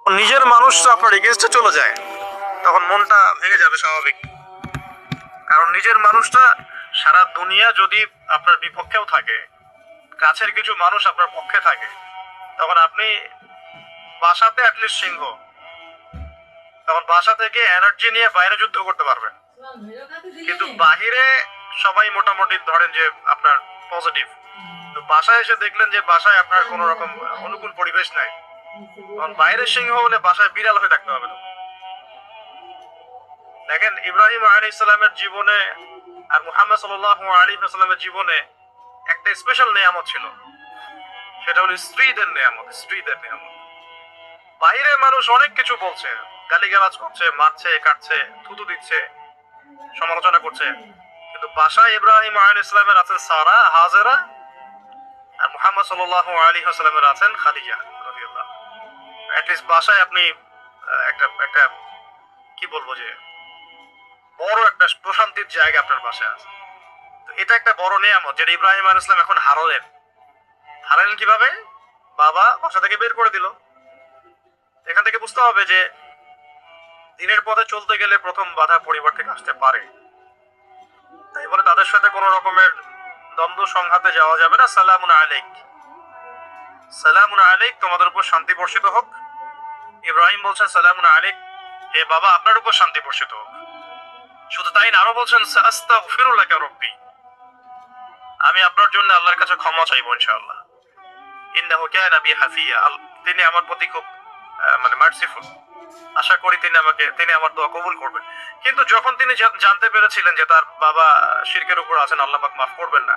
নিজের মানুষ তো আপনার এগেনস্টে চলে যায়, তখন মনটা ভেঙে যাবে স্বাভাবিক। কারণ নিজের মানুষটা সারা দুনিয়া যদি আপনার বিপক্ষেও থাকে, কাছের কিছু মানুষ আপনার পক্ষে থাকে, তখন আপনি বাসাতে অ্যাটলিস্ট সিংহ, তখন বাসা থেকে এনার্জি নিয়ে বাইরে যুদ্ধ করতে পারবেন। কিন্তু বাহিরে সবাই মোটামুটি ধরেন যে আপনার পজিটিভ, তো বাসায় এসে দেখলেন যে বাসায় আপনার কোনো রকম অনুকূল পরিবেশ নাই, তখন বাইরের সিংহ হলে বাসায় বিড়াল হয়ে থাকতে হবে। দেখেন ইব্রাহিম আলাইহিস সালামের জীবনে আর মুহাম্মদ সাল্লাল্লাহু আলাইহি ওয়াসাল্লামের জীবনে একটা স্পেশাল নিয়ামত ছিল, সেটা হলো স্ত্রীদের নিয়ামত। স্ত্রীদের নিয়ামত, বাইরের মানুষ অনেক কিছু বলছে, গালিগালাজ করছে, মারছে, কাটছে, থুতু দিচ্ছে, সমালোচনা করছে, কিন্তু বাসায় ইব্রাহিম আলাইহিস সালামের আছেন সারা, হাজেরা, আর মুহাম্মদ সাল্লাল্লাহু আলাইহি ওয়াসাল্লামের আছেন খাদিজা রাদিয়াল্লাহু। অ্যাটলিস্ট বাসায় আপনি একটা একটা কি বলবো যে বড় একটা প্রশান্তির জায়গা আপনার বাসায় আছে। তো এটা একটা বড় নিয়ামত যেটা ইব্রাহিম আলাইহিস সালাম এখন হারালেন। হারালেন কিভাবে? বাবা বাসা থেকে বের করে দিল। এখান থেকে বুঝতে হবে যে দিনের পথে চলতে গেলে প্রথম বাধা পরিবার থেকে আসতে পারে, তাই বলে তাদের সাথে কোনো রকমের দ্বন্দ্ব সংঘাতে যাওয়া যাবে না। সালামুন আলাইক, সালামুন আলাইক, তোমাদের উপর শান্তি বর্ষিত হোক। ইব্রাহিম বলছেন সালামুন আলাইক, হে বাবা আপনার উপর শান্তি বর্ষিত হোক। শুধু তাই না, আরো বলছেন আস্তাগফিরু লাকা রব্বি, আমি আপনার জন্য আল্লাহর কাছে ক্ষমা চাইবো ইনশাআল্লাহ। ইন্নাহু কানা বি হাফিয়া, তিনি আমার প্রতি খুব মানে মার্সিফুল, আশা করি তিনি আমার দোয়া কবুল করবেন। কিন্তু যখন তিনি জানতে পেরেছিলেন যে তার বাবা শিরকের উপর আছেন, আল্লাহ পাক মাফ করবেন না,